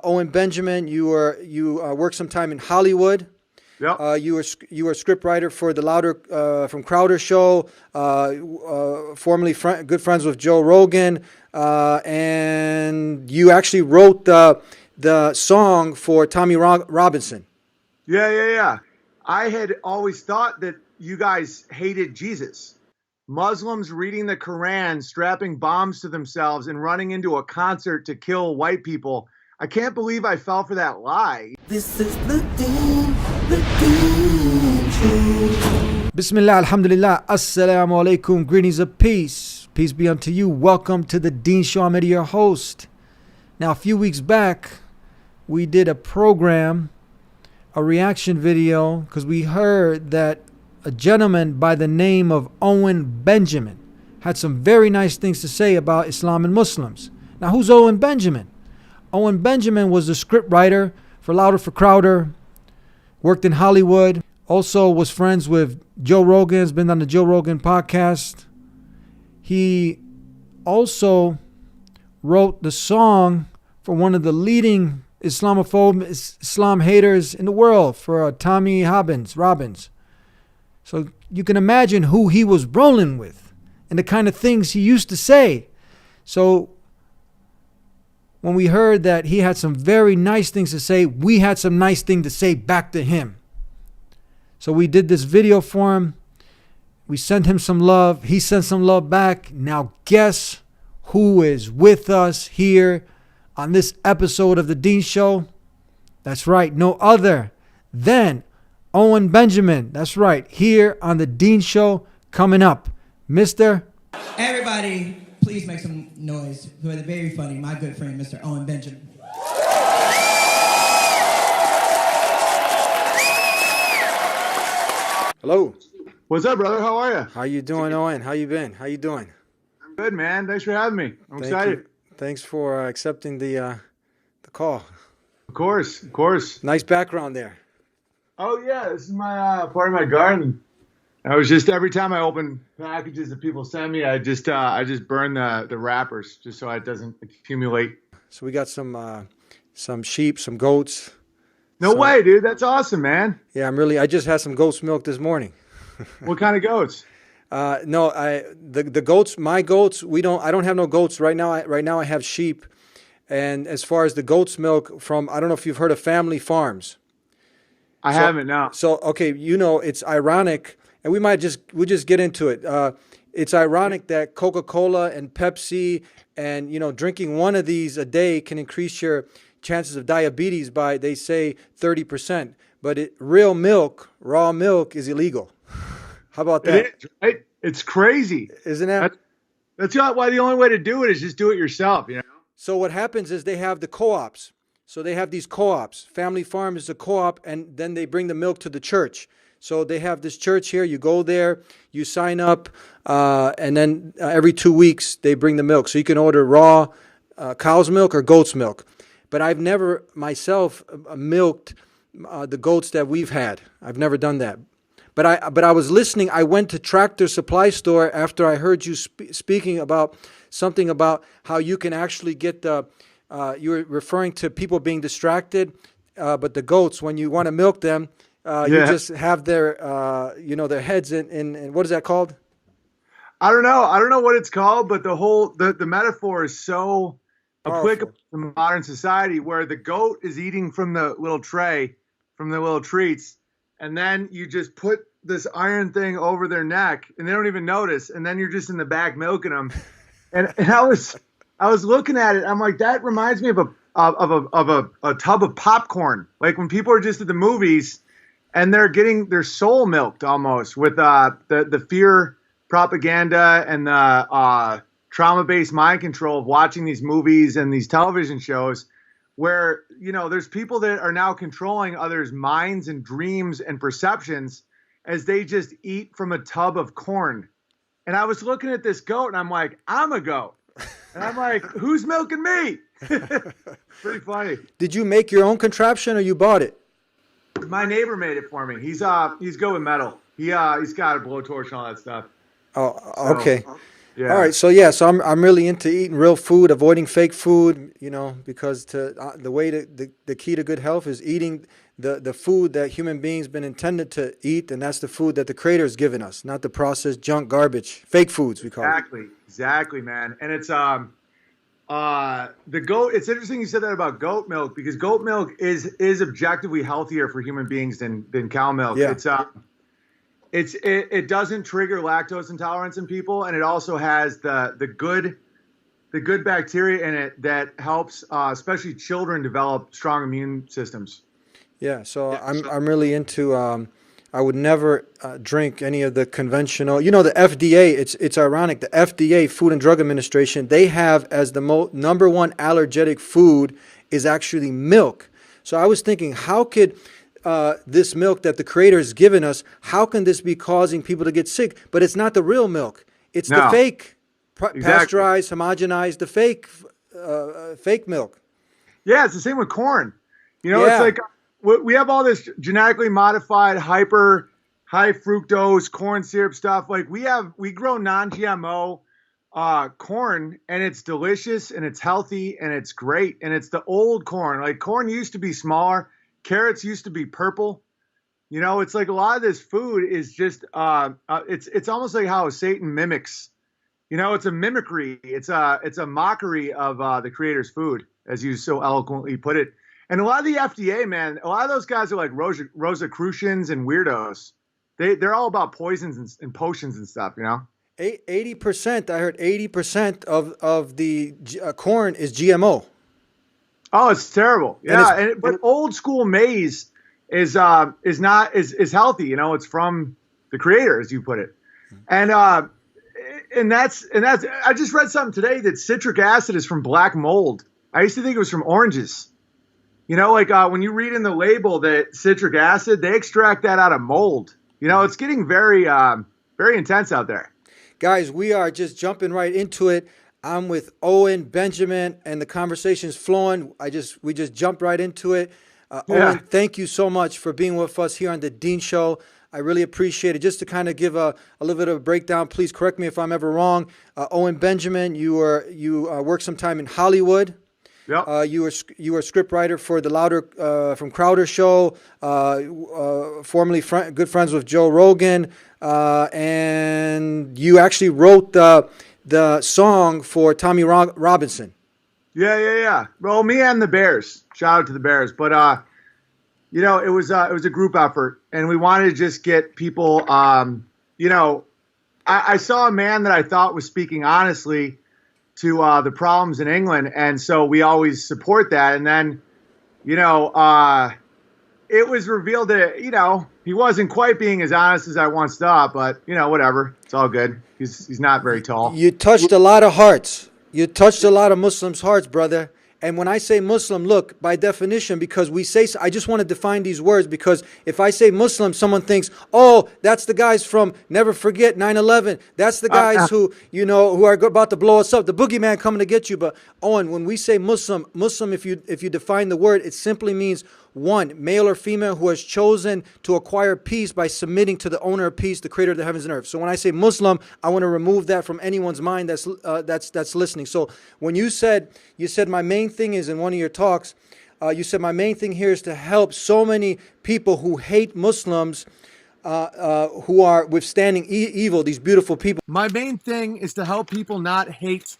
Owen Benjamin. You worked some time in Hollywood. Yep. You were scriptwriter for the Louder from Crowder show. Formerly good friends with Joe Rogan, and you actually wrote the song for Tommy Robinson. Yeah. I had always thought that you guys hated Jesus. Muslims reading the Quran, strapping bombs to themselves, and running into a concert to kill white people. I can't believe I fell for that lie. This is the Dean Show. Bismillah, alhamdulillah, assalamu alaikum, greetings of peace. Peace be unto you. Welcome to the Dean Show. I'm Eddie, your host. Now, a few weeks back, we did a program, a reaction video, because we heard that a gentleman by the name of Owen Benjamin had some very nice things to say about Islam and Muslims. Now, who's Owen Benjamin? Owen Benjamin was the scriptwriter for Louder for Crowder, worked in Hollywood, also was friends with Joe Rogan, has been on the Joe Rogan podcast. He also wrote the song for one of the leading Islam haters in the world, for Tommy Robbins. So you can imagine who he was rolling with and the kind of things he used to say. So when we heard that he had some very nice things to say, we had some nice thing to say back to him. So we did this video for him. We sent him some love. He sent some love back. Now guess who is with us here on this episode of The Dean Show? That's right, no other than Owen Benjamin. That's right, here on The Dean Show, coming up, Mr. Everybody, please make some noise for the very funny, my good friend, Mr. Owen Benjamin. Hello. What's up, brother? How are you? How you doing, Owen? How you been? How you doing? I'm good, man. Thanks for having me. I'm excited. You. Thanks for accepting the call. Of course. Nice background there. Oh yeah, this is my part of my garden. I was just, every time I open packages that people send me, I just burn the wrappers just so it doesn't accumulate. So we got some sheep, some goats. No way, dude. That's awesome, man. Yeah, I just had some goat's milk this morning. What kind of goats? No, the goats, my goats, I don't have no goats right now. Right now I have sheep. And as far as the goat's milk from, I don't know if you've heard of family farms. I haven't, no. So, okay, it's ironic, and we'll just get into it. It's ironic that Coca-Cola and Pepsi and, drinking one of these a day can increase your chances of diabetes by, they say, 30%. But real milk, raw milk, is illegal. How about that? It is, right? It's crazy. Isn't that? That's not why the only way to do it is just do it yourself, So what happens is they have the co-ops. So they have these co-ops. Family Farm is a co-op, and then they bring the milk to the church. So they have this church here. You go there, you sign up, and then every 2 weeks they bring the milk. So you can order raw cow's milk or goat's milk. But I've never myself milked the goats that we've had. I've never done that. But I was listening. I went to Tractor Supply Store after I heard you speaking about something about how you can actually get the. You were referring to people being distracted, but the goats, when you want to milk them, you just have their their heads in what is that called? I don't know what it's called, but the metaphor is so applicable to modern society, where the goat is eating from the little tray, from the little treats, and then you just put this iron thing over their neck, and they don't even notice, and then you're just in the back milking them. And I was looking at it. I'm like, that reminds me of a tub of popcorn. Like when people are just at the movies and they're getting their soul milked almost with the fear propaganda and the trauma-based mind control of watching these movies and these television shows, where there's people that are now controlling others' minds and dreams and perceptions as they just eat from a tub of corn. And I was looking at this goat and I'm like, I'm a goat. And I'm like, who's milking me? Pretty funny. Did you make your own contraption or you bought it? My neighbor made it for me. He's good with metal. He's got a blowtorch and all that stuff. Oh, okay. Yeah. All right, so yeah, so I'm really into eating real food, avoiding fake food, you know, because the way the key to good health is eating the food that human beings been intended to eat, and that's the food that the Creator has given us, not the processed junk garbage, fake foods we call it. Exactly, man. And it's the goat. It's interesting you said that about goat milk because goat milk is objectively healthier for human beings than cow milk. Yeah. It doesn't trigger lactose intolerance in people, and it also has the good bacteria in it that helps especially children develop strong immune systems. Yeah, so I'm really into. I would never drink any of the conventional. You know, the FDA. It's ironic. The FDA, Food and Drug Administration, they have as the number one allergenic food is actually milk. So I was thinking, how could this milk that the Creator has given us, how can this be causing people to get sick? But it's not the real milk. It's the fake, pasteurized, homogenized, the fake milk. Yeah, it's the same with corn. You know, it's like we have all this genetically modified, high fructose corn syrup stuff. Like we grow non-GMO corn, and it's delicious and it's healthy and it's great. And it's the old corn. Like corn used to be smaller. Carrots used to be purple. You know, it's like a lot of this food is just it's almost like how Satan mimics. You know, it's a mimicry. It's a mockery of the Creator's food, as you so eloquently put it. And a lot of the FDA, man, a lot of those guys are like Rosicrucians and weirdos. They're all about poisons and potions and stuff, you know? 80%, I heard 80% of the corn is GMO. Oh, it's terrible. Yeah, but old school maize is healthy, you know, it's from the Creator, as you put it. And that's I just read something today that citric acid is from black mold. I used to think it was from oranges. You know, like when you read in the label that citric acid, they extract that out of mold. You know, it's getting very, very intense out there. Guys, we are just jumping right into it. I'm with Owen Benjamin, and the conversation's flowing. We just jumped right into it. Owen, thank you so much for being with us here on the Dean Show. I really appreciate it. Just to kind of give a little bit of a breakdown, please correct me if I'm ever wrong. Owen Benjamin, you worked some time in Hollywood. Yep. You were a scriptwriter for the Louder from Crowder show, formerly good friends with Joe Rogan, and you actually wrote the song for Tommy Robinson. Yeah. Well, me and the Bears. Shout out to the Bears. But you know, it was a group effort, and we wanted to just get people. You know, I saw a man that I thought was speaking honestly to the problems in England, and so we always support that. And then, you know, it was revealed that, you know, he wasn't quite being as honest as I once thought, but, you know, whatever. It's all good. He's not very tall. You touched a lot of hearts. You touched a lot of Muslims' hearts, brother. And when I say Muslim, look, by definition, because we say, I just want to define these words, because if I say Muslim, someone thinks, oh, that's the guys from Never Forget 9/11. That's the guys who, you know, who are about to blow us up. The boogeyman coming to get you. But Owen, when we say Muslim, if you define the word, it simply means one, male or female who has chosen to acquire peace by submitting to the owner of peace, the Creator of the heavens and earth. So when I say Muslim, I want to remove that from anyone's mind that's listening. So when you said my main thing is in one of your talks, you said my main thing here is to help so many people who hate Muslims, who are withstanding evil, these beautiful people. My main thing is to help people not hate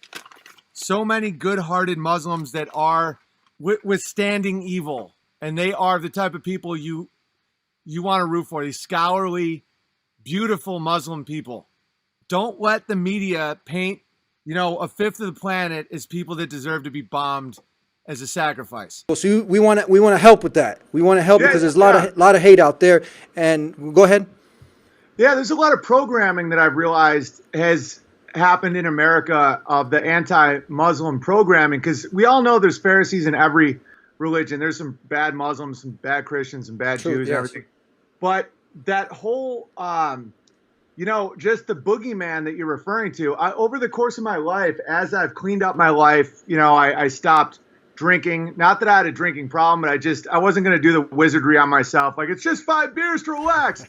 so many good-hearted Muslims that are withstanding evil. And they are the type of people you want to root for, these scholarly, beautiful Muslim people. Don't let the media paint, you know, a fifth of the planet as people that deserve to be bombed as a sacrifice. So we want to help with that. We want to help because there's a lot of hate out there. And go ahead. Yeah, there's a lot of programming that I've realized has happened in America of the anti-Muslim programming, because we all know there's Pharisees in every religion. There's some bad Muslims, some bad Christians, some bad Jews, and everything. But that whole, you know, just the boogeyman that you're referring to, over the course of my life, as I've cleaned up my life, you know, I stopped drinking. Not that I had a drinking problem, but I wasn't going to do the wizardry on myself. Like, it's just 5 beers to relax.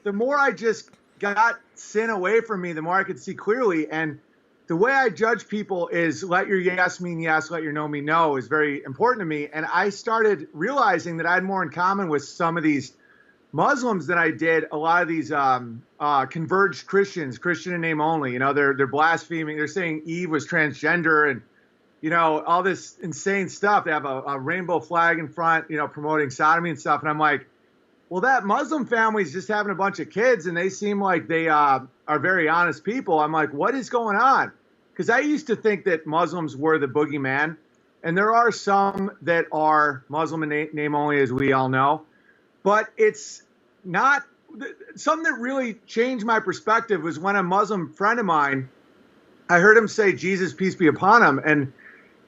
The more I just got sin away from me, the more I could see clearly. And the way I judge people is let your yes mean yes, let your no mean no is very important to me. And I started realizing that I had more in common with some of these Muslims than I did a lot of these converged Christians, Christian in name only. You know, they're blaspheming. They're saying Eve was transgender and, you know, all this insane stuff. They have a rainbow flag in front, you know, promoting sodomy and stuff. And I'm like, well, that Muslim family's just having a bunch of kids and they seem like they are very honest people. I'm like, what is going on? Because I used to think that Muslims were the boogeyman. And there are some that are Muslim in name only, as we all know. But it's not something that really changed my perspective was when a Muslim friend of mine, I heard him say, Jesus, peace be upon him. And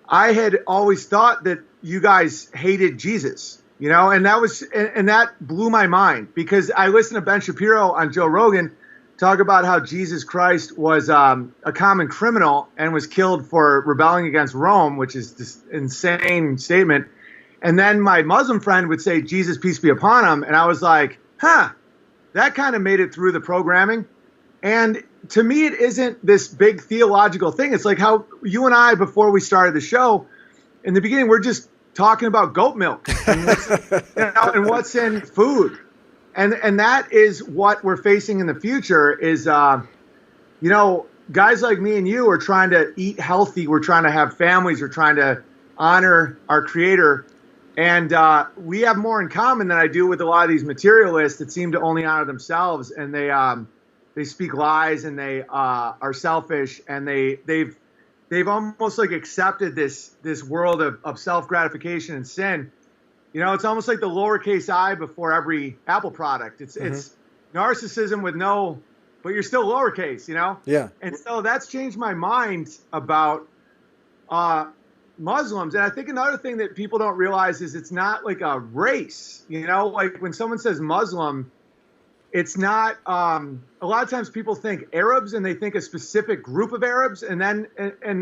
I had always thought that you guys hated Jesus, you know, and that blew my mind because I listened to Ben Shapiro on Joe Rogan talk about how Jesus Christ was a common criminal and was killed for rebelling against Rome, which is this insane statement. And then my Muslim friend would say, Jesus, peace be upon him. And I was like, that kind of made it through the programming. And to me, it isn't this big theological thing. It's like how you and I, before we started the show, in the beginning, we're just talking about goat milk and what's in food. And that is what we're facing in the future is, you know, guys like me and you are trying to eat healthy. We're trying to have families. We're trying to honor our creator. And we have more in common than I do with a lot of these materialists that seem to only honor themselves. And they speak lies and they are selfish and they've almost like accepted this world of self-gratification and sin. You know, it's almost like the lowercase I before every Apple product. It's narcissism with no, but you're still lowercase, you know? Yeah. And so that's changed my mind about Muslims. And I think another thing that people don't realize is it's not like a race, you know? Like when someone says Muslim, it's not, a lot of times people think Arabs and they think a specific group of Arabs and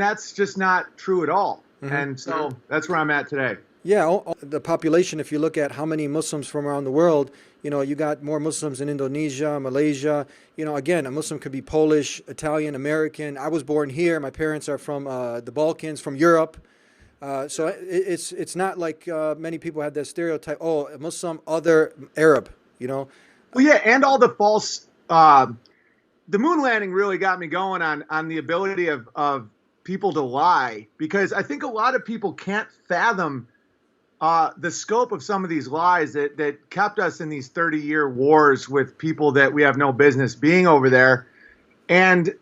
that's just not true at all. And so that's where I'm at today. Yeah, the population, if you look at how many Muslims from around the world, you know, you got more Muslims in Indonesia, Malaysia. You know, again, a Muslim could be Polish, Italian, American. I was born here. My parents are from the Balkans, from Europe. So it's not like many people have that stereotype, oh, a Muslim, other Arab, you know. Well, yeah, and all the false, the moon landing really got me going on the ability of people to lie, because I think a lot of people can't fathom the scope of some of these lies that kept us in these 30-year wars with people that we have no business being over there. And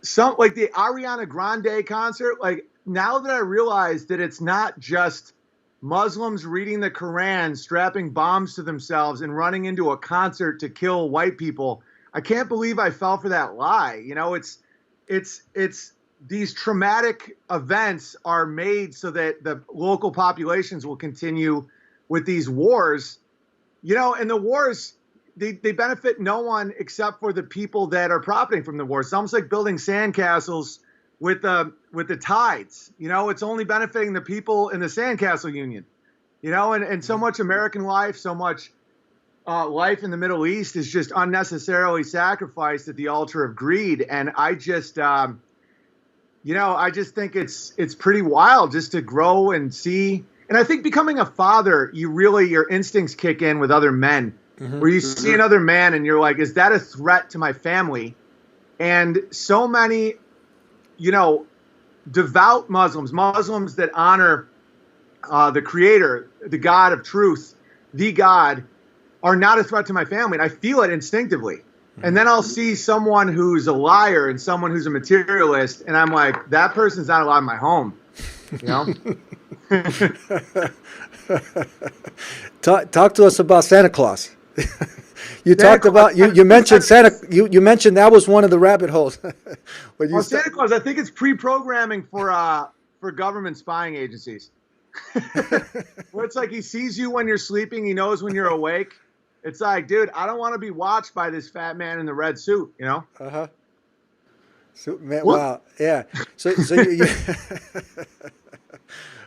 some, like the Ariana Grande concert, like now that I realize that it's not just Muslims reading the Quran, strapping bombs to themselves and running into a concert to kill white people, I can't believe I fell for that lie. You know, it's these traumatic events are made so that the local populations will continue with these wars, you know, and the wars, they benefit no one except for the people that are profiting from the wars. It's almost like building sandcastles with the tides, you know, it's only benefiting the people in the sandcastle union, you know, and so much American life, so much life in the Middle East is just unnecessarily sacrificed at the altar of greed. And I just, you know, I just think it's pretty wild just to grow and see. And I think becoming a father, your instincts kick in with other men, where you see another man and you're like, is that a threat to my family? And so many, you know, devout Muslims that honor the creator, the God of truth, the God, are not a threat to my family. And I feel it instinctively. And then I'll see someone who's a liar and someone who's a materialist, and I'm like, that person's not allowed in my home, you know? Talk to us about Santa Claus. You mentioned Santa. You mentioned that was one of the rabbit holes. Santa Claus, I think it's pre-programming for government spying agencies. Where it's like he sees you when you're sleeping, he knows when you're awake. It's like, dude, I don't want to be watched by this fat man in the red suit, you know? So, man, wow, yeah. So you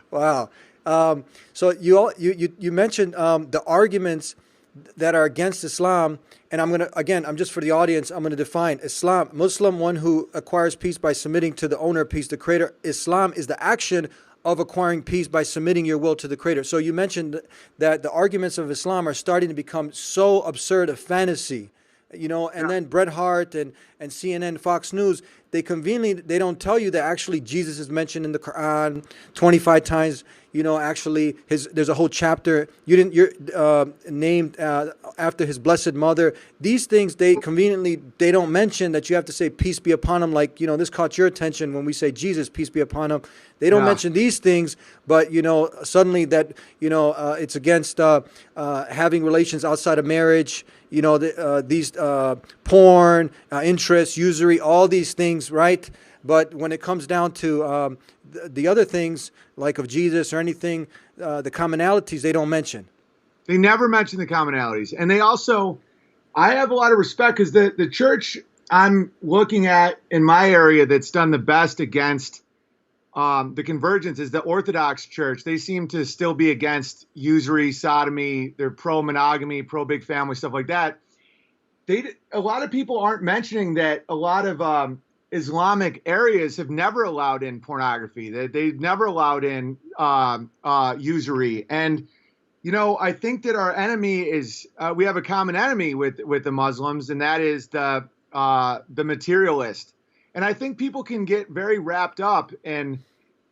wow. So you mentioned the arguments that are against Islam, and I'm just for the audience, I'm gonna define Islam. Muslim, one who acquires peace by submitting to the owner of peace, the Creator. Islam is the action of acquiring peace by submitting your will to the Creator. So you mentioned that the arguments of Islam are starting to become so absurd a fantasy, and then Bret Hart and CNN, Fox News, they don't tell you that actually Jesus is mentioned in the Quran 25 times. Actually there's a whole chapter you're named after his blessed mother. These things they don't mention that you have to say peace be upon him, like this caught your attention when we say Jesus peace be upon him. They don't mention these things, but suddenly that it's against having relations outside of marriage, these porn, interest, usury, all these things, right? But when it comes down to the other things, like of Jesus or anything, the commonalities, they don't mention. They never mention the commonalities. And they also, I have a lot of respect because the church I'm looking at in my area that's done the best against the convergence is the Orthodox Church. They seem to still be against usury, sodomy. They're pro-monogamy, pro-big family, stuff like that. A lot of people aren't mentioning that a lot of Islamic areas have never allowed in pornography. They've never allowed in usury. And, I think that our enemy is, we have a common enemy with the Muslims, and that is the materialist. And I think people can get very wrapped up in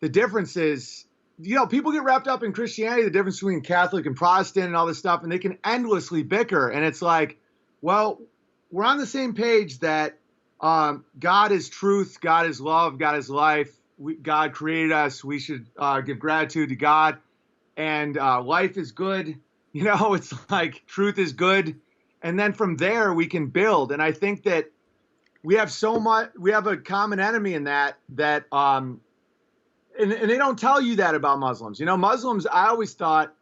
the differences. People get wrapped up in Christianity, the difference between Catholic and Protestant and all this stuff, and they can endlessly bicker. And it's like, well, we're on the same page that God is truth, God is love, God is life. God created us. We should give gratitude to God. And life is good. It's like truth is good. And then from there, we can build. And I think that we have a common enemy in that, and they don't tell you that about Muslims. Muslims, I always thought,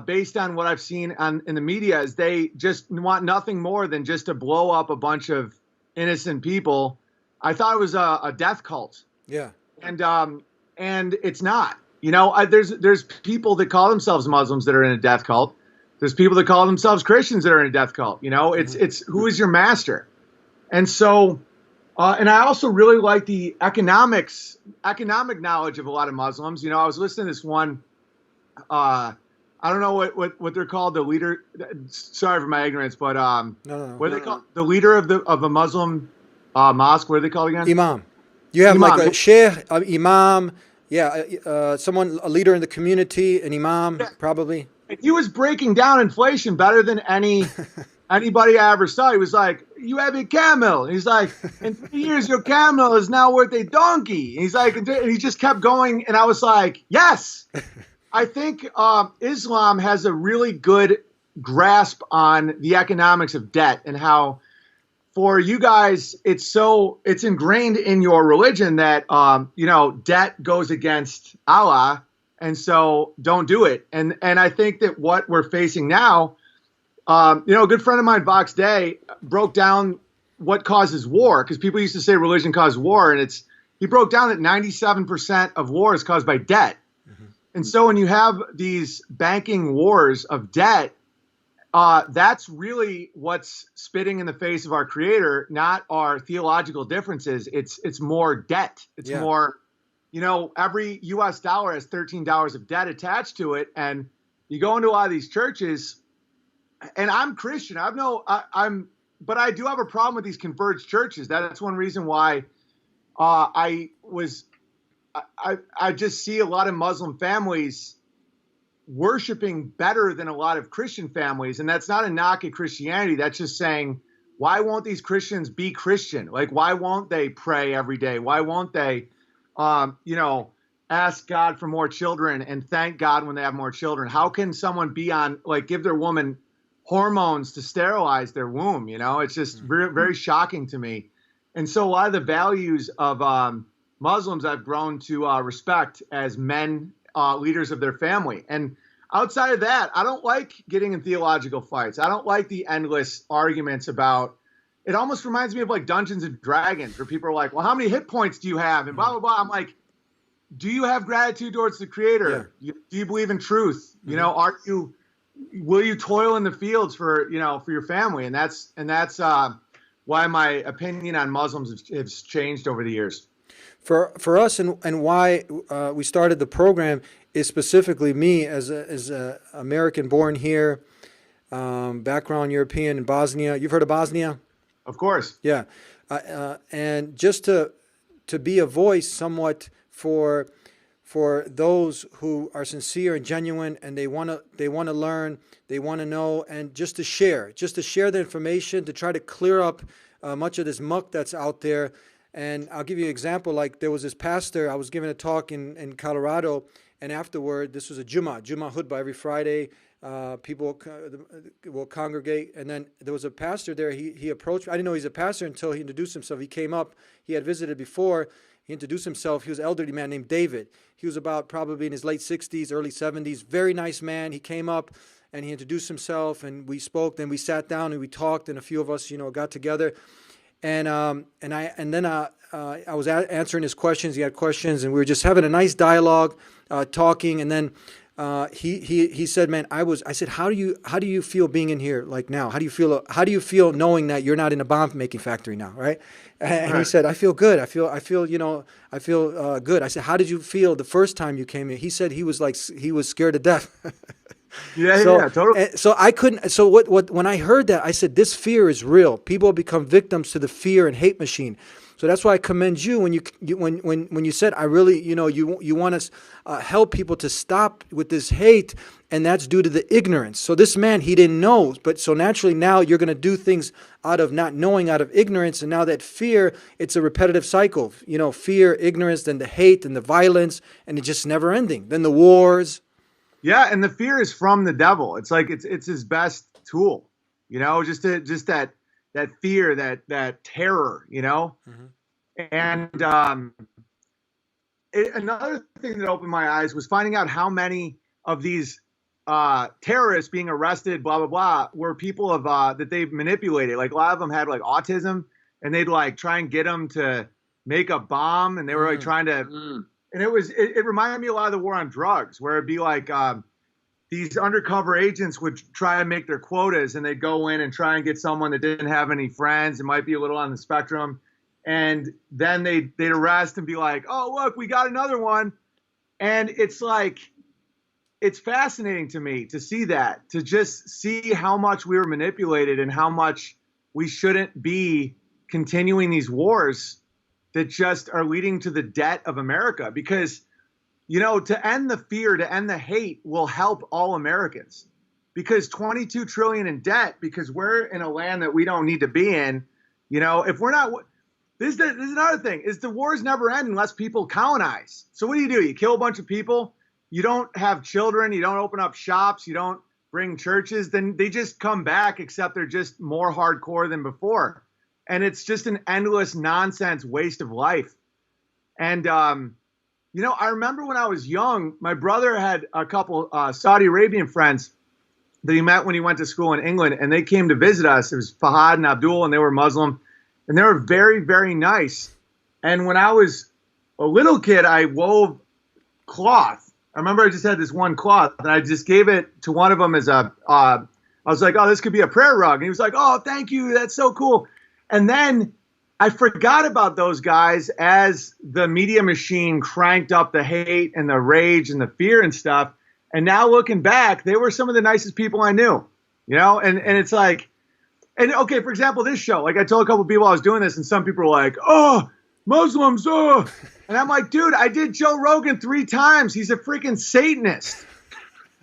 based on what I've seen in the media, is they just want nothing more than just to blow up a bunch of innocent people. I thought it was a death cult. Yeah. And it's not. There's people that call themselves Muslims that are in a death cult. There's people that call themselves Christians that are in a death cult. It's who is your master? And so, and I also really like the economic knowledge of a lot of Muslims. I was listening to this one, I don't know what they're called, the leader. Sorry for my ignorance, but what are they called? The leader of a Muslim mosque. What are they called again? Imam. You have Imam. Like a sheikh, imam. Yeah, someone, a leader in the community, an imam, probably. He was breaking down inflation better than anybody I ever saw. He was like, you have a camel. And he's like, in 3 years, your camel is now worth a donkey. And he's like, and he just kept going. And I was like, yes. I think Islam has a really good grasp on the economics of debt and how for you guys, it's ingrained in your religion that, debt goes against Allah. And so don't do it. And I think that what we're facing now, a good friend of mine, Vox Day, broke down what causes war, because people used to say religion caused war. And he broke down that 97% of war is caused by debt. Mm-hmm. And so when you have these banking wars of debt, that's really what's spitting in the face of our Creator, not our theological differences. It's more debt. It's more, every U.S. dollar has $13 of debt attached to it. And you go into a lot of these churches, and I'm Christian. But I do have a problem with these converged churches. That's one reason why I just see a lot of Muslim families worshiping better than a lot of Christian families. And that's not a knock at Christianity. That's just saying, why won't these Christians be Christian? Like, why won't they pray every day? Why won't they, ask God for more children and thank God when they have more children? How can someone give their woman hormones to sterilize their womb? It's just very, very shocking to me. And so a lot of the values of Muslims I've grown to respect as men, leaders of their family. And outside of that, I don't like getting in theological fights. I don't like the endless arguments about, it almost reminds me of like Dungeons and Dragons, where people are like, well, how many hit points do you have? And blah, blah, blah. I'm like, do you have gratitude towards the Creator? Yeah. Do you believe in truth? Mm-hmm. will you toil in the fields for your family? And that's why my opinion on Muslims has changed over the years. For us, and why we started the program is specifically me as a American born here, background European in Bosnia. You've heard of Bosnia? Of course. Yeah, and just to be a voice somewhat for those who are sincere and genuine, and they want to learn, they want to know, and just to share the information, to try to clear up much of this muck that's out there. And I'll give you an example. Like, there was this pastor, I was giving a talk in Colorado, and afterward, this was a Jummah Hutbah every Friday. People will congregate, and then there was a pastor there. He approached me. I didn't know he's a pastor until he introduced himself. He came up. He had visited before. He introduced himself. He was an elderly man named David. He was about probably in his late 60s, early 70s. Very nice man. He came up and he introduced himself, and we spoke. Then we sat down and we talked, and a few of us, got together. And then I was answering his questions. He had questions, and we were just having a nice dialogue, talking. And then he said, "Man, I said, how do you feel being in here like now? How do you feel knowing that you're not in a bomb making factory now, right?" And he said, "I feel good. I feel good." I said, "How did you feel the first time you came in?" He said he was scared to death. Yeah, totally. So I couldn't. So what? When I heard that, I said, "This fear is real. People become victims to the fear and hate machine." So that's why I commend you when you said, "I really, you want to help people to stop with this hate," and that's due to the ignorance. So this man, he didn't know, but so naturally now you're going to do things out of not knowing, out of ignorance, and now that fear, it's a repetitive cycle. Fear, ignorance, then the hate and the violence, and it's just never ending. Then the wars. Yeah, and the fear is from the devil. It's like it's his best tool, just that fear, that terror, Mm-hmm. And another thing that opened my eyes was finding out how many of these terrorists being arrested, blah blah blah, were people of that they've manipulated. Like, a lot of them had like autism, and they'd like try and get them to make a bomb, and they were like trying to. And it reminded me a lot of the war on drugs, where it'd be like these undercover agents would try and make their quotas, and they'd go in and try and get someone that didn't have any friends. It might be a little on the spectrum. And then they'd arrest and be like, "Oh, look, we got another one." And it's like, it's fascinating to me to see that, to just see how much we were manipulated and how much we shouldn't be continuing these wars that just are leading to the debt of America. Because, to end the fear, to end the hate will help all Americans. Because 22 trillion in debt, because we're in a land that we don't need to be in. If we're not, this is another thing, is the wars never end unless people colonize. So what do? You kill a bunch of people. You don't have children. You don't open up shops. You don't bring churches. Then they just come back, except they're just more hardcore than before. And it's just an endless nonsense waste of life. And, I remember when I was young, my brother had a couple Saudi Arabian friends that he met when he went to school in England, and they came to visit us. It was Fahad and Abdul, and they were Muslim, and they were very, very nice. And when I was a little kid, I wove cloth. I remember I just had this one cloth, and I just gave it to one of them as I was like, "Oh, this could be a prayer rug." And he was like, "Oh, thank you. That's so cool." And then I forgot about those guys as the media machine cranked up the hate and the rage and the fear and stuff. And now looking back, they were some of the nicest people I knew, and it's like, and okay, for example, this show, like I told a couple of people I was doing this, and some people were like, "Oh, Muslims, oh." And I'm like, dude, I did Joe Rogan 3 times. He's a freaking Satanist.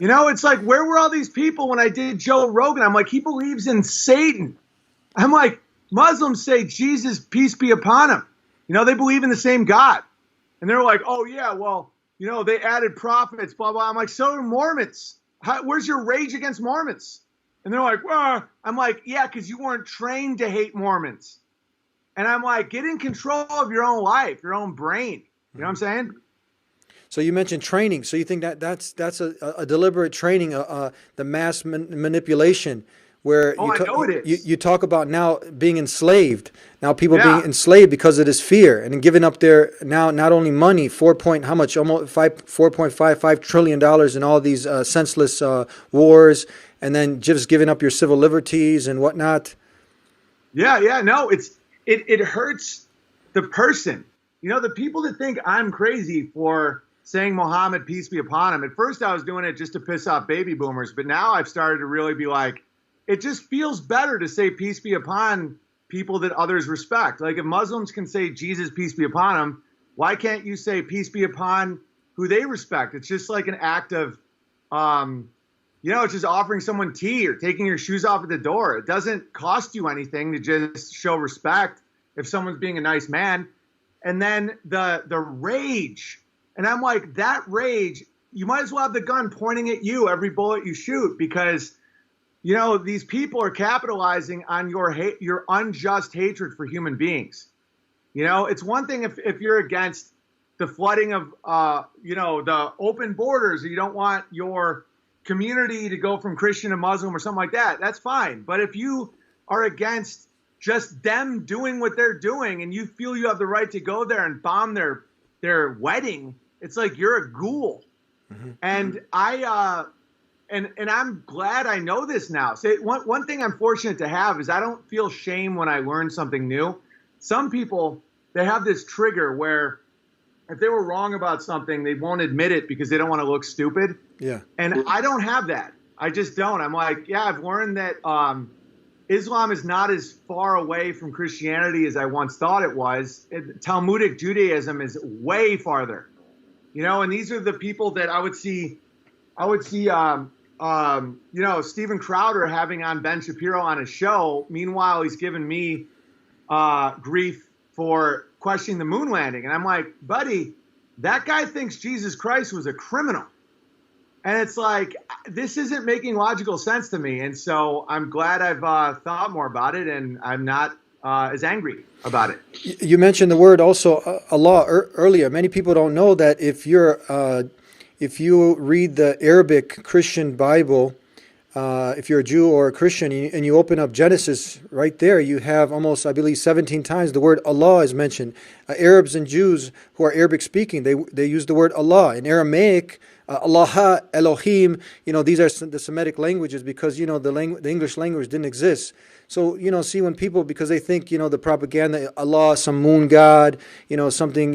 It's like, where were all these people when I did Joe Rogan? I'm like, he believes in Satan. I'm like, Muslims say Jesus, peace be upon him. They believe in the same God. And they're like, "Oh, yeah, well, they added prophets, blah, blah." I'm like, so do Mormons. Where's your rage against Mormons? And they're like, "Well," I'm like, "Yeah, because you weren't trained to hate Mormons." And I'm like, get in control of your own life, your own brain. You know what I'm saying? So you mentioned training. So you think that's a deliberate training, the mass manipulation. where Oh, I know it is. you talk about now being enslaved. Now people Yeah. being enslaved because of this fear and giving up their now not only money, how much, almost $4.55 trillion in all these senseless wars, and then just giving up your civil liberties and whatnot. Yeah, no, it hurts the person. You know, the people that think I'm crazy for saying Muhammad, peace be upon him. At first I was doing it just to piss off baby boomers, but now I've started to really be like, it just feels better to say peace be upon people that others respect. Like if Muslims can say Jesus, peace be upon him, why can't you say peace be upon who they respect? It's just like an act of, it's just offering someone tea or taking your shoes off at the door. It doesn't cost you anything to just show respect if someone's being a nice man. And then the rage, and I'm like, that rage, you might as well have the gun pointing at you every bullet you shoot, because these people are capitalizing on your unjust hatred for human beings. It's one thing if you're against the flooding of, the open borders, or you don't want your community to go from Christian to Muslim or something like that. That's fine. But if you are against just them doing what they're doing and you feel you have the right to go there and bomb their wedding, it's like you're a ghoul. Mm-hmm. And And I'm glad I know this now. So one thing I'm fortunate to have is I don't feel shame when I learn something new. Some people, they have this trigger where if they were wrong about something, they won't admit it because they don't want to look stupid. Yeah. And I don't have that. I just don't. I'm like, yeah, I've learned that Islam is not as far away from Christianity as I once thought it was. Talmudic Judaism is way farther. And these are the people that I would see Steven Crowder having on Ben Shapiro on his show. Meanwhile, he's giving me grief for questioning the moon landing. And I'm like, buddy, that guy thinks Jesus Christ was a criminal. And it's like, this isn't making logical sense to me. And so I'm glad I've thought more about it, and I'm not as angry about it. You mentioned the word also, Allah, earlier. Many people don't know that if you read the Arabic Christian Bible, if you're a Jew or a Christian, and you open up Genesis, right there, you have almost, I believe, 17 times the word Allah is mentioned. Arabs and Jews who are Arabic speaking, they use the word Allah. In Aramaic, Allah, Elohim, these are the Semitic languages, because, the English language didn't exist. So, see, when people, because they think, the propaganda, Allah, some moon god, something,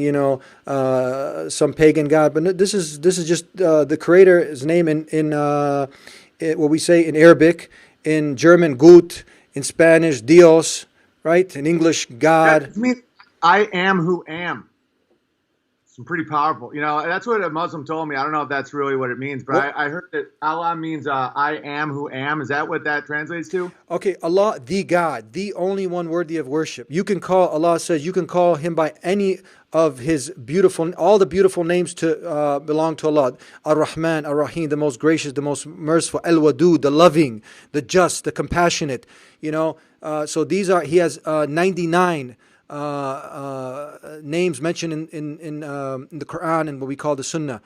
some pagan god. But this is just the Creator's name in what we say in Arabic, in German, Gut, in Spanish, Dios, right? In English, God. That means I am who am. It's pretty powerful. That's what a Muslim told me. I don't know if that's really what it means, but I heard that Allah means I am who am. Is that what that translates to? Okay, Allah, the God, the only one worthy of worship. You can call, Allah says, you can call him by any of his all the beautiful names to belong to Allah. Ar-Rahman, Ar-Rahim, the most gracious, the most merciful. Al-Wadud, the loving, the just, the compassionate. So these are, he has 99 names mentioned in the Qur'an and what we call the Sunnah.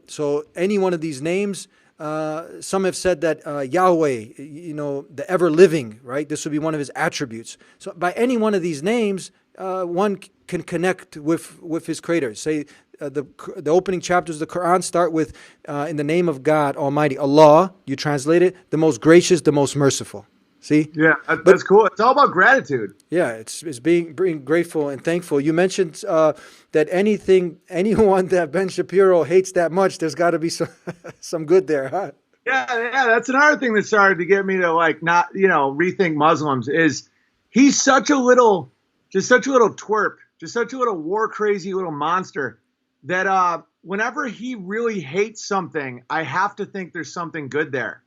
So any one of these names, some have said that Yahweh, the ever living, right? This would be one of his attributes. So by any one of these names, one can connect with his Creator. Say the opening chapters of the Quran start with in the name of God Almighty, Allah. You translate it, the most gracious, the most merciful. See? Yeah, that's cool. It's all about gratitude. Yeah, it's being grateful and thankful. You mentioned that anyone that Ben Shapiro hates that much, there's got to be some good there, huh? Yeah, that's another thing that started to get me to not rethink Muslims. Is he's such a little twerp, just such a little war crazy little monster that whenever he really hates something, I have to think there's something good there.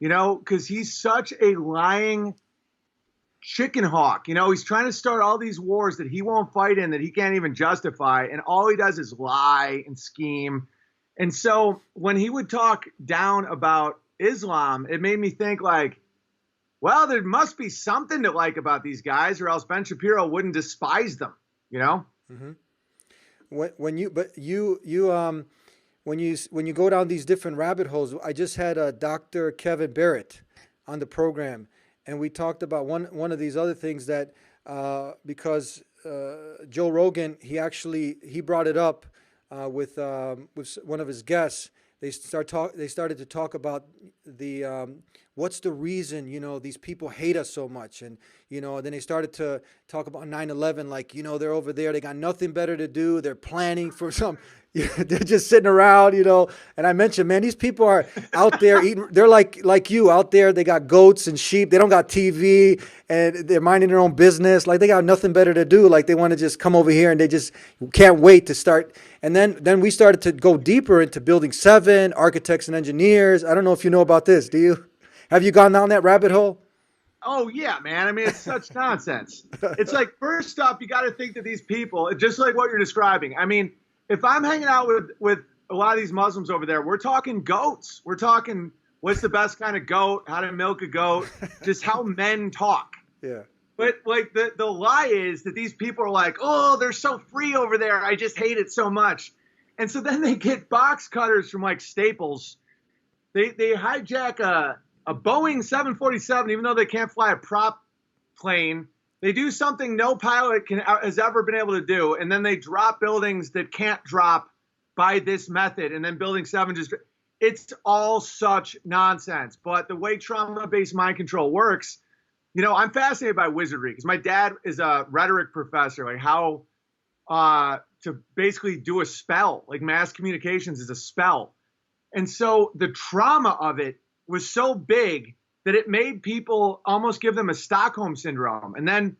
Because he's such a lying chicken hawk. He's trying to start all these wars that he won't fight in, that he can't even justify. And all he does is lie and scheme. And so when he would talk down about Islam, it made me think well, there must be something to like about these guys, or else Ben Shapiro wouldn't despise them, Mm-hmm. When you go down these different rabbit holes, I just had Dr. Kevin Barrett on the program, and we talked about one of these other things that because Joe Rogan, he brought it up with one of his guests. They started to talk about the what's the reason, these people hate us so much. And then they started to talk about 9/11, like, they're over there, they got nothing better to do, they're planning for some they're just sitting around. And I mentioned, man, these people are out there eating, they're like you out there, they got goats and sheep, they don't got TV, and they're minding their own business, like they got nothing better to do, like they want to just come over here and they just can't wait to start. And then we started to go deeper into Building 7, architects and engineers. I don't know if you know about this. Do you? Have you gone down that rabbit hole? Oh, yeah, man. I mean, it's such nonsense. It's like, first up, you got to think that these people, just like what you're describing. I mean, if I'm hanging out with a lot of these Muslims over there, we're talking goats. We're talking what's the best kind of goat, how to milk a goat, just how men talk. Yeah. But like the lie is that these people are like, oh, they're so free over there, I just hate it so much. And so then they get box cutters from like Staples. They hijack a Boeing 747, even though they can't fly a prop plane. They do something no pilot has ever been able to do, and then they drop buildings that can't drop by this method, and then Building 7 just... It's all such nonsense. But the way trauma-based mind control works, I'm fascinated by wizardry, because my dad is a rhetoric professor, like how to basically do a spell, like mass communications is a spell. And so the trauma of it was so big that it made people almost give them a Stockholm syndrome. And then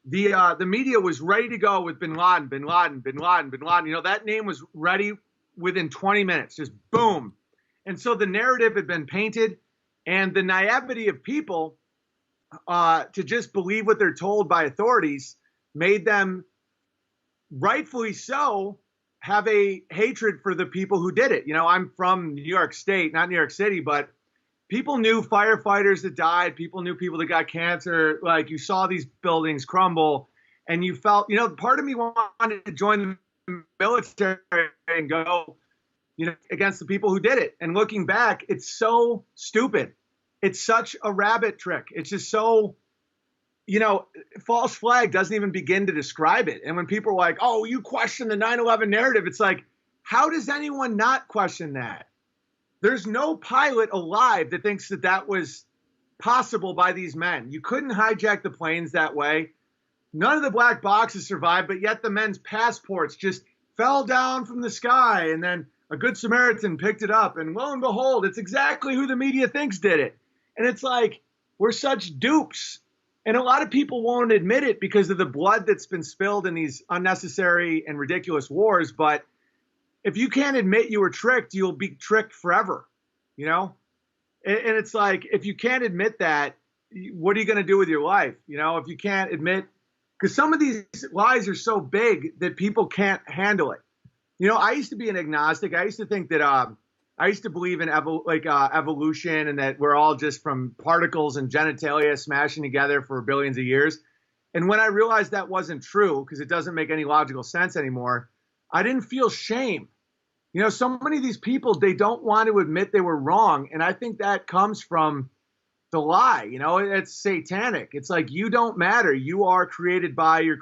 the media was ready to go with bin Laden. That name was ready within 20 minutes, just boom. And so the narrative had been painted, and the naivety of people to just believe what they're told by authorities made them, rightfully so, have a hatred for the people who did it. I'm from New York State, not New York City, but people knew firefighters that died. People knew people that got cancer. Like, you saw these buildings crumble, and you felt, part of me wanted to join the military and go, against the people who did it. And looking back, it's so stupid. It's such a rabbit trick. It's just so, false flag doesn't even begin to describe it. And when people are like, oh, you question the 9/11 narrative, it's like, how does anyone not question that? There's no pilot alive that thinks that that was possible by these men. You couldn't hijack the planes that way. None of the black boxes survived, but yet the men's passports just fell down from the sky, and then a good Samaritan picked it up, and lo and behold, it's exactly who the media thinks did it. And it's like, we're such dupes. And a lot of people won't admit it because of the blood that's been spilled in these unnecessary and ridiculous wars. But if you can't admit you were tricked, you'll be tricked forever, And it's like, if you can't admit that, what are you going to do with your life? If you can't admit, because some of these lies are so big that people can't handle it. I used to be an agnostic. I used to think that I used to believe in evolution, and that we're all just from particles and genitalia smashing together for billions of years. And when I realized that wasn't true, because it doesn't make any logical sense anymore, I didn't feel shame. So many of these people, they don't want to admit they were wrong. And I think that comes from the lie. It's satanic. It's like, you don't matter. You are created by your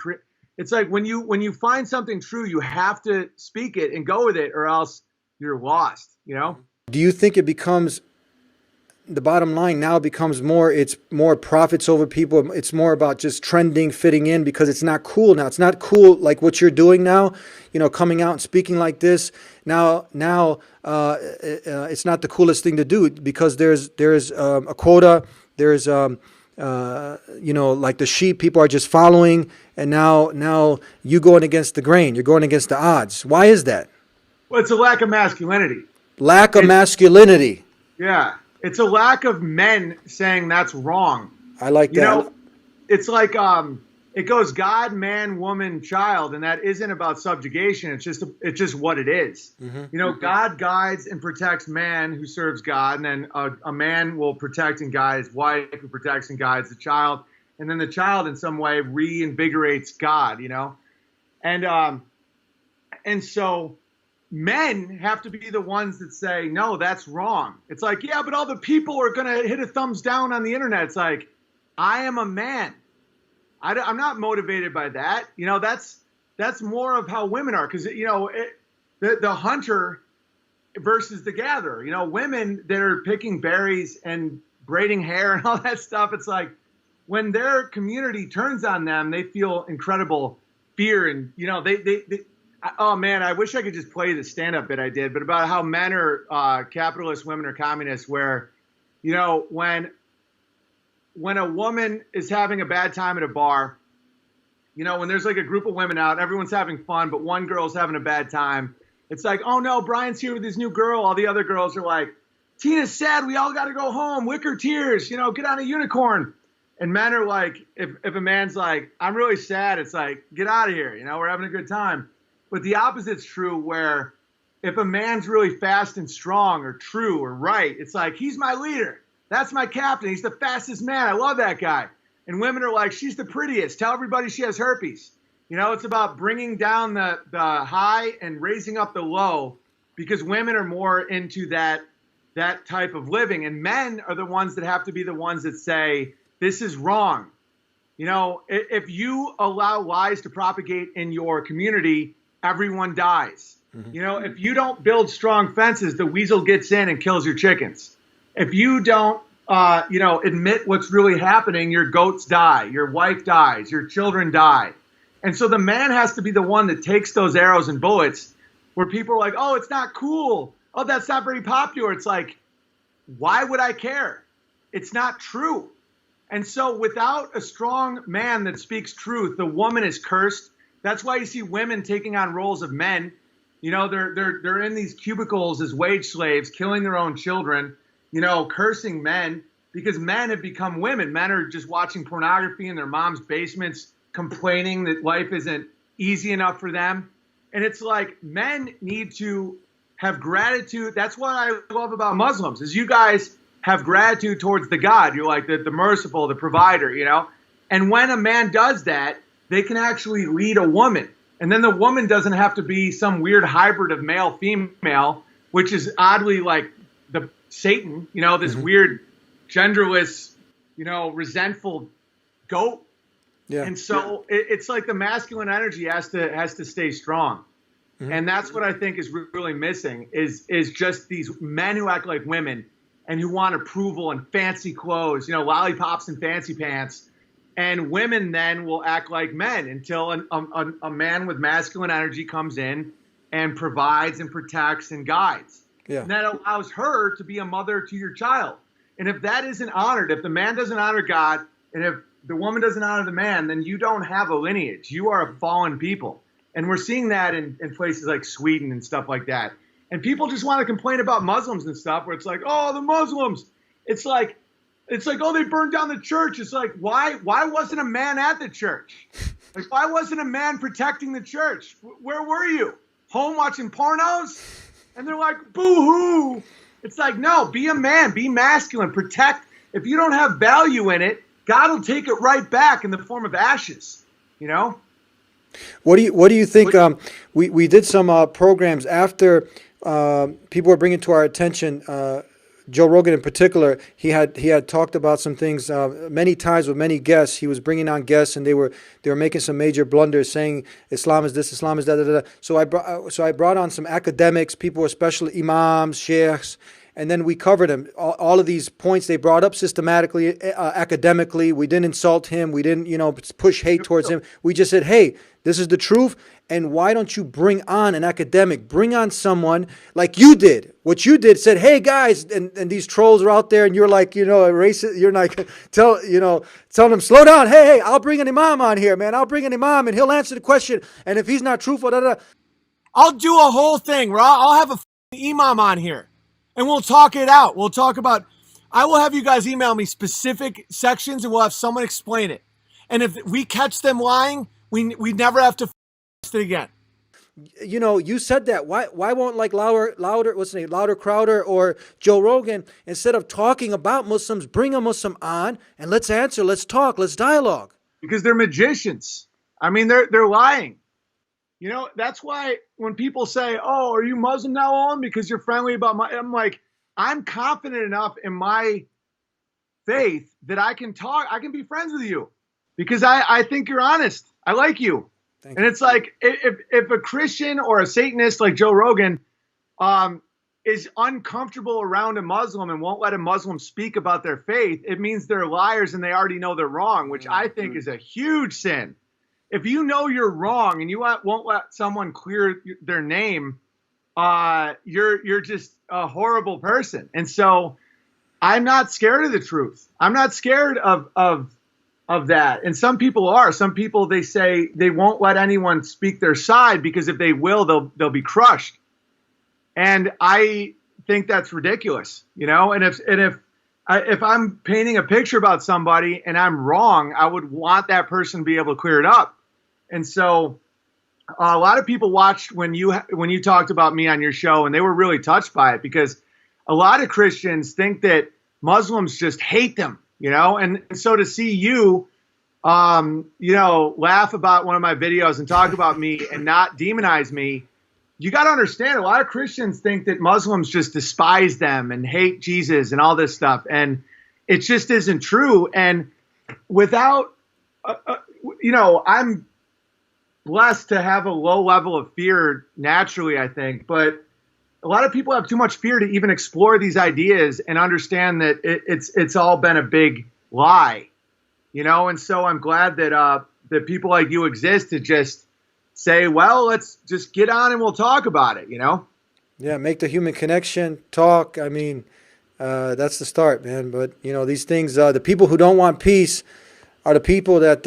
It's like when you find something true, you have to speak it and go with it, or else you're lost, Do you think it becomes, the bottom line now becomes it's more profits over people? It's more about just trending, fitting in, because it's not cool now. It's not cool like what you're doing now, coming out and speaking like this. Now, it's not the coolest thing to do, because there's a quota. There's like the sheep, people are just following, and now you going against the grain. You're going against the odds. Why is that? Well, it's a lack of masculinity. Lack of masculinity. Yeah. It's a lack of men saying that's wrong. I like that. It's like it goes God, man, woman, child, and that isn't about subjugation. It's just what it is. Mm-hmm. God guides and protects man who serves God, and then a man will protect and guide his wife who protects and guides the child, and then the child in some way reinvigorates God. And so men have to be the ones that say, no, that's wrong. It's like, yeah, but all the people are going to hit a thumbs down on the internet. It's like, I am a man. I'm not motivated by that. You know, that's more of how women are. Because, you know, the hunter versus the gatherer. You know, women that are picking berries and braiding hair and all that stuff, it's like when their community turns on them, they feel incredible fear. And, you know, oh, man, I wish I could just play the stand-up bit I did, but about how men are capitalist, women are communists, where, you know, when a woman is having a bad time at a bar, you know, when there's like a group of women out, everyone's having fun, but one girl's having a bad time. It's like, oh no, Brian's here with his new girl. All the other girls are like, Tina's sad. We all got to go home. Wicker tears, you know, get on a unicorn. And men are like, if a man's like, I'm really sad, it's like, get out of here. You know, we're having a good time. But the opposite's true, where if a man's really fast and strong or true or right, it's like, he's my leader. That's my captain. He's the fastest man. I love that guy. And women are like, she's the prettiest. Tell everybody she has herpes. You know, it's about bringing down the high and raising up the low, because women are more into that type of living. And men are the ones that have to be the ones that say, this is wrong. You know, if you allow lies to propagate in your community, everyone dies. Mm-hmm. You know, if you don't build strong fences, the weasel gets in and kills your chickens. If you don't, you know, admit what's really happening, your goats die, your wife dies, your children die. And so the man has to be the one that takes those arrows and bullets, where people are like, oh, it's not cool. Oh, that's not very popular. It's like, why would I care? It's not true. And so without a strong man that speaks truth, the woman is cursed. That's why you see women taking on roles of men. You know, they're in these cubicles as wage slaves, killing their own children, you know, cursing men, because men have become women. Men are just watching pornography in their mom's basements, complaining that life isn't easy enough for them. And it's like, men need to have gratitude. That's what I love about Muslims, is you guys have gratitude towards the God. You're like the merciful, the provider, you know? And when a man does that, they can actually lead a woman. And then the woman doesn't have to be some weird hybrid of male, female, which is oddly like the Satan, you know, this weird genderless, you know, resentful goat. Yeah. And so it's like the masculine energy has to stay strong. Mm-hmm. And that's what I think is really missing is just these men who act like women and who want approval and fancy clothes, you know, lollipops and fancy pants. And women then will act like men until a man with masculine energy comes in and provides and protects and guides. Yeah. And that allows her to be a mother to your child. And if that isn't honored, if the man doesn't honor God, and if the woman doesn't honor the man, then you don't have a lineage. You are a fallen people. And we're seeing that in places like Sweden and stuff like that. And people just want to complain about Muslims and stuff, where it's like, oh, the Muslims. It's like, oh, they burned down the church. It's like, why wasn't a man at the church? Like, why wasn't a man protecting the church? Where were you? Home watching pornos? And they're like, boo-hoo. It's like, no, be a man, be masculine, protect. If you don't have value in it, God will take it right back in the form of ashes, you know? What do you think? We did some programs after people were bringing to our attention, Joe Rogan in particular. He had talked about some things many times with many guests. He was bringing on guests, and they were making some major blunders, saying Islam is this, Islam is that. Da, da, da. So I brought on some academics, people, especially imams, sheikhs. And then we covered him. All of these points they brought up systematically, academically. We didn't insult him. We didn't, push hate towards him. We just said, hey, this is the truth. And why don't you bring on an academic? Bring on someone like you did. What you did, said, hey, guys, and these trolls are out there, and you're like, a racist. You're like, telling them, slow down. Hey, I'll bring an imam on here, man. I'll bring an imam, and he'll answer the question. And if he's not truthful, I'll do a whole thing where I'll have a imam on here. And we'll talk it out. We'll talk about, I will have you guys email me specific sections, and we'll have someone explain it. And if we catch them lying, we never have to it again. You said that. Why won't like Louder, what's his name, Louder Crowder or Joe Rogan, instead of talking about Muslims, bring a Muslim on and let's answer, let's talk, let's dialogue? Because they're magicians. I mean, they're lying. You know, that's why when people say, "Oh, are you Muslim now, Owen?" Because you're friendly about I'm like, I'm confident enough in my faith that I can be friends with you because I think you're honest. I like you. Thank and you. It's like if a Christian or a Satanist like Joe Rogan is uncomfortable around a Muslim and won't let a Muslim speak about their faith, it means they're liars and they already know they're wrong, which I think is a huge sin. If you know you're wrong and you won't let someone clear their name, you're just a horrible person. And so I'm not scared of the truth. I'm not scared of that. And some people are. Some people, they say they won't let anyone speak their side because if they will, they'll be crushed. And I think that's ridiculous, you know. And if I'm painting a picture about somebody and I'm wrong, I would want that person to be able to clear it up. And so a lot of people watched when you talked about me on your show, and they were really touched by it because a lot of Christians think that Muslims just hate them, you know. And so to see you, you know, laugh about one of my videos and talk about me and not demonize me, you got to understand a lot of Christians think that Muslims just despise them and hate Jesus and all this stuff. And it just isn't true. And without, you know, I'm blessed to have a low level of fear naturally, I think. But a lot of people have too much fear to even explore these ideas and understand that it's all been a big lie, you know. And so I'm glad that that people like you exist to just say, well, let's just get on and we'll talk about it, you know? Yeah, make the human connection, talk. I mean, that's the start, man. But, you know, these things, the people who don't want peace are the people that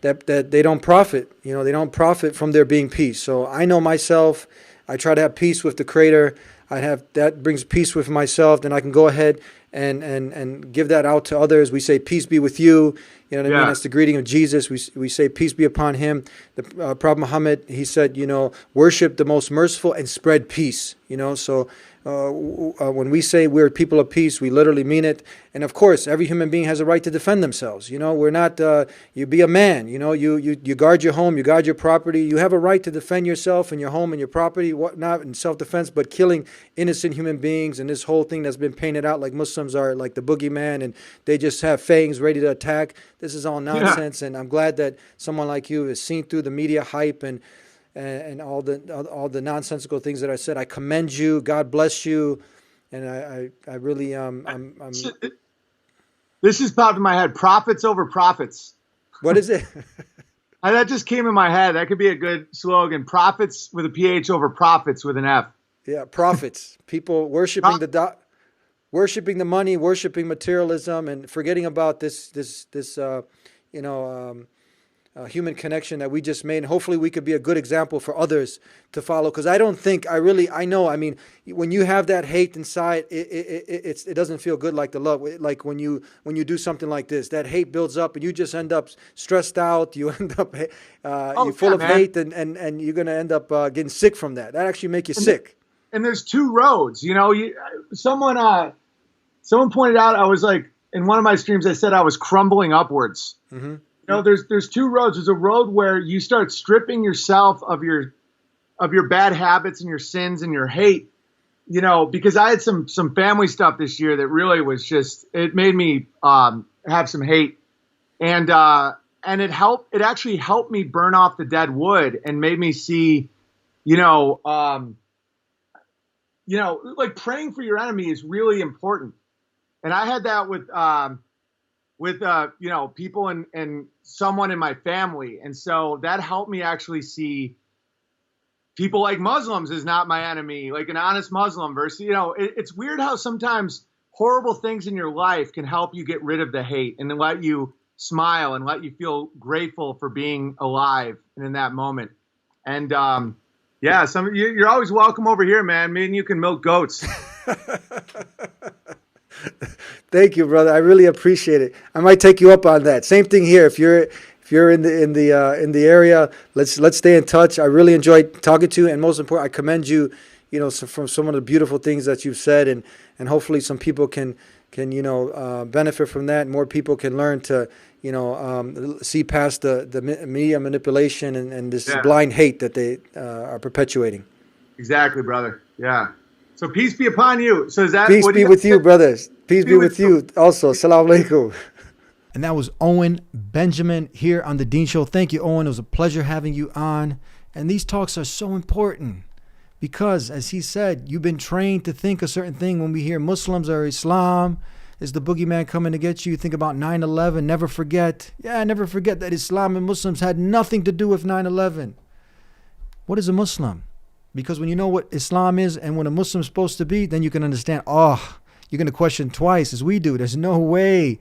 they don't profit. You know, they don't profit from there being peace. So I know myself. I try to have peace with the Creator. That brings peace with myself. Then I can go ahead and give that out to others. We say, peace be with you. You know what I mean? That's the greeting of Jesus. We say, peace be upon him. The Prophet Muhammad, he said, you know, worship the most merciful and spread peace. You know, so when we say we're people of peace, we literally mean it. And of course, every human being has a right to defend themselves. You know, we're not, you be a man, you know, you guard your home, you guard your property. You have a right to defend yourself and your home and your property, whatnot, in self-defense. But killing innocent human beings and this whole thing that's been painted out like Muslims are like the boogeyman and they just have fangs ready to attack. This is all nonsense. Yeah. And I'm glad that someone like you has seen through the media hype and all the nonsensical things that I said. I commend you. God bless you. And I really This just popped in my head. Profits over profits. What is it? That just came in my head. That could be a good slogan. Profits with a PH over profits with an F. Yeah, profits. People worshiping worshiping the money, worshiping materialism, and forgetting about this human connection that we just made. And hopefully we could be a good example for others to follow. Because I don't think I know. I mean, when you have that hate inside, it doesn't feel good like the love. Like when you do something like this, that hate builds up and you just end up stressed out. You end up you're full of hate and you're going to end up getting sick from that. That actually make you sick. And there's two roads, you know. Someone pointed out, I was like, in one of my streams, I said I was crumbling upwards. Mm-hmm. You know, there's two roads. There's a road where you start stripping yourself of your bad habits and your sins and your hate. You know, because I had some family stuff this year that really was just, it made me have some hate, and it helped. It actually helped me burn off the dead wood and made me see, like praying for your enemy is really important. And I had that with people and someone in my family. And so that helped me actually see people like Muslims as not my enemy, like an honest Muslim versus, it's weird how sometimes horrible things in your life can help you get rid of the hate and then let you smile and let you feel grateful for being alive and in that moment. And, you're always welcome over here, man. Me and you can milk goats. Thank you, brother. I really appreciate it. I might take you up on that. Same thing here. If you're in the area, let's stay in touch. I really enjoyed talking to you, and most important, I commend you. from some of the beautiful things that you've said, and hopefully some people can benefit from that. More people can learn to, see past the media manipulation and this blind hate that they are perpetuating. Exactly, brother. Yeah. So peace be upon you. So is that peace be with you, brothers? Peace be with you also. Assalamu alaikum. And that was Owen Benjamin here on the Dean Show. Thank you, Owen. It was a pleasure having you on. And these talks are so important because, as he said, you've been trained to think a certain thing. When we hear Muslims or Islam is the boogeyman coming to get you, think about 9/11. Never forget. Yeah, never forget that Islam and Muslims had nothing to do with 9/11. What is a Muslim? Because when you know what Islam is and what a Muslim is supposed to be, then you can understand, you're going to question twice as we do. There's no way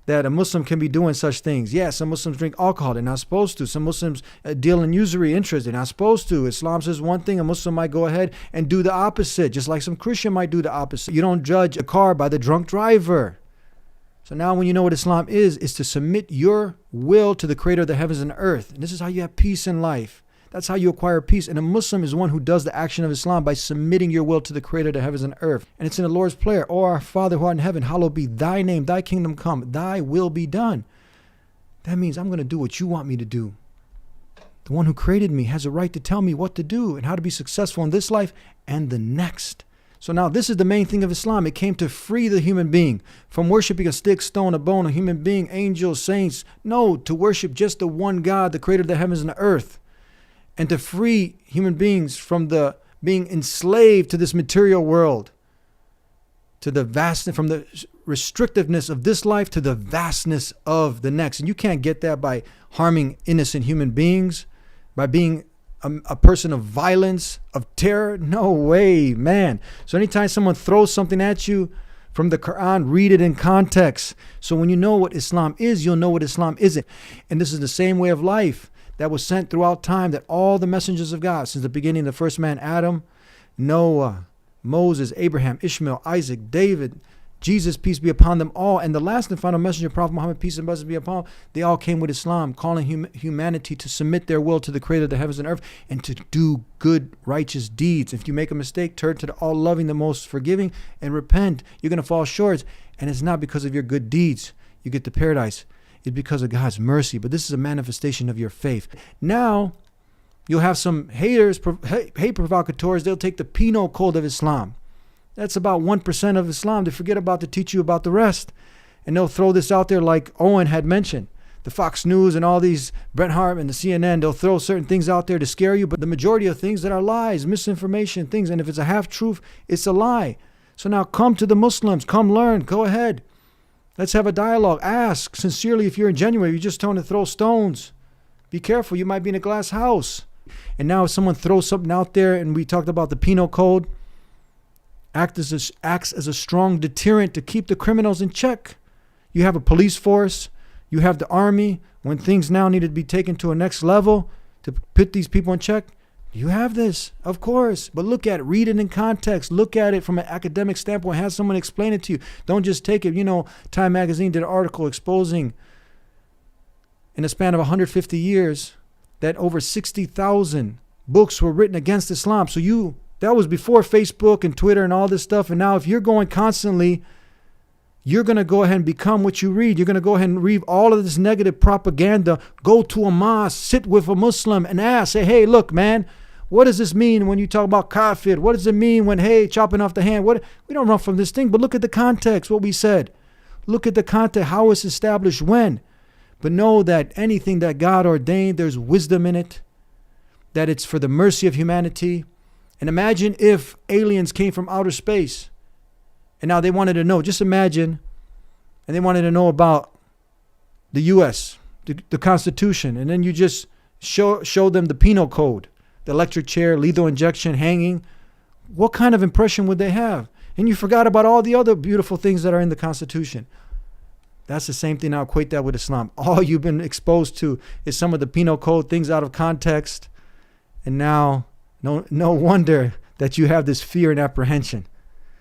that a Muslim can be doing such things. Yeah, some Muslims drink alcohol. They're not supposed to. Some Muslims deal in usury interest. They're not supposed to. Islam says one thing. A Muslim might go ahead and do the opposite, just like some Christian might do the opposite. You don't judge a car by the drunk driver. So now when you know what Islam is to submit your will to the creator of the heavens and earth. And this is how you have peace in life. That's how you acquire peace. And a Muslim is one who does the action of Islam by submitting your will to the creator of the heavens and earth. And it's in the Lord's prayer. Oh, our Father who art in heaven, hallowed be thy name, thy kingdom come, thy will be done. That means I'm going to do what you want me to do. The one who created me has a right to tell me what to do and how to be successful in this life and the next. So now this is the main thing of Islam. It came to free the human being from worshiping a stick, stone, a bone, a human being, angels, saints. No, to worship just the one God, the creator of the heavens and the earth. And to free human beings from the being enslaved to this material world, to the vastness, from the restrictiveness of this life to the vastness of the next. And you can't get that by harming innocent human beings, by being a person of violence, of terror. No way, man. So anytime someone throws something at you from the Quran, read it in context. So when you know what Islam is, you'll know what Islam isn't. And this is the same way of life that was sent throughout time, that all the messengers of God, since the beginning, the first man, Adam, Noah, Moses, Abraham, Ishmael, Isaac, David, Jesus, peace be upon them all, and the last and final messenger, Prophet Muhammad, peace and blessings be upon him, they all came with Islam, calling humanity to submit their will to the creator of the heavens and earth and to do good, righteous deeds. If you make a mistake, turn to the all-loving, the most forgiving, and repent. You're going to fall short, and it's not because of your good deeds you get to paradise. It's because of God's mercy. But this is a manifestation of your faith. Now, you'll have some haters, hate provocateurs. They'll take the penal code of Islam. That's about 1% of Islam. They forget about to teach you about the rest. And they'll throw this out there like Owen had mentioned. The Fox News and all these, Brett Hart and the CNN, they'll throw certain things out there to scare you. But the majority of things that are lies, misinformation, things. And if it's a half-truth, it's a lie. So now come to the Muslims. Come learn. Go ahead. Let's have a dialogue. Ask sincerely if you're genuine. You're just trying to throw stones. Be careful. You might be in a glass house. And now if someone throws something out there, and we talked about the penal code, acts as a strong deterrent to keep the criminals in check. You have a police force. You have the army. When things now need to be taken to a next level to put these people in check, you have this, of course. But look at it. Read it in context. Look at it from an academic standpoint. Have someone explain it to you. Don't just take it. Time Magazine did an article exposing in a span of 150 years that over 60,000 books were written against Islam. So that was before Facebook and Twitter and all this stuff. And now if you're going constantly, you're going to go ahead and become what you read. You're going to go ahead and read all of this negative propaganda. Go to a mosque, sit with a Muslim and ask, say, hey, look, man, what does this mean when you talk about kafir? What does it mean when, hey, chopping off the hand? We don't run from this thing, but look at the context, what we said. Look at the context, how it's established when. But know that anything that God ordained, there's wisdom in it, that it's for the mercy of humanity. And imagine if aliens came from outer space and now they wanted to know, just imagine, and they wanted to know about the U.S., the Constitution, and then you just show them the penal code, the electric chair, lethal injection, hanging. What kind of impression would they have? And you forgot about all the other beautiful things that are in the Constitution. That's the same thing. Now equate that with Islam. All you've been exposed to is some of the penal code, things out of context. And now, no wonder that you have this fear and apprehension.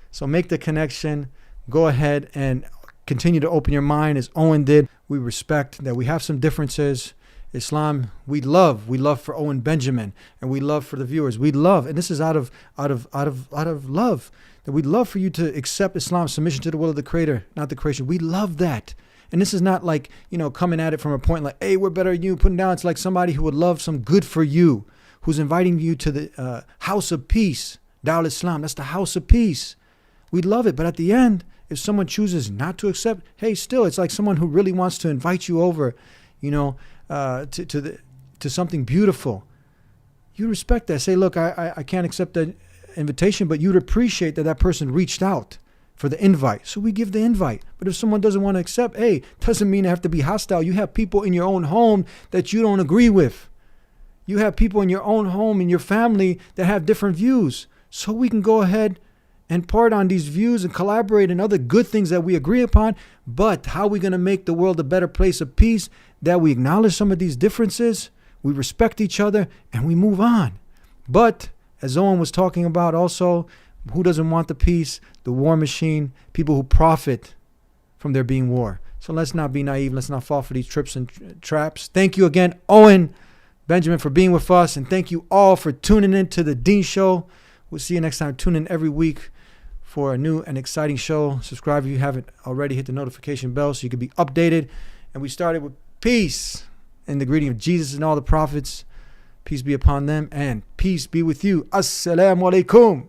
So make the connection. Go ahead and continue to open your mind as Owen did. We respect that we have some differences Islam, we love for Owen Benjamin, and we love for the viewers. We love, and this is out of love, that we love for you to accept Islam, submission to the will of the Creator, not the creation. We love that. And this is not like, coming at it from a point like, hey, we're better than you, putting down. It's like somebody who would love some good for you, who's inviting you to the house of peace. Dawah Islam, that's the house of peace. We love it. But at the end, if someone chooses not to accept, hey, still, it's like someone who really wants to invite you over, to something beautiful. You respect that. Say, look, I can't accept the invitation, but you'd appreciate that person reached out for the invite. So we give the invite. But if someone doesn't want to accept, hey, doesn't mean they have to be hostile. You have people in your own home that you don't agree with. You have people in your own home, in your family, that have different views. So we can go ahead and part on these views and collaborate in other good things that we agree upon. But how are we going to make the world a better place of peace? That we acknowledge some of these differences, we respect each other, and we move on. But as Owen was talking about also, who doesn't want the peace? The war machine, people who profit from there being war. So let's not be naive. Let's not fall for these trips and traps. Thank you again, Owen Benjamin, for being with us. And thank you all for tuning in to The Dean Show. We'll see you next time. Tune in every week for a new and exciting show. Subscribe if you haven't already. Hit the notification bell so you can be updated. And we started with peace in the greeting of Jesus and all the prophets. Peace be upon them and peace be with you. Assalamu alaikum.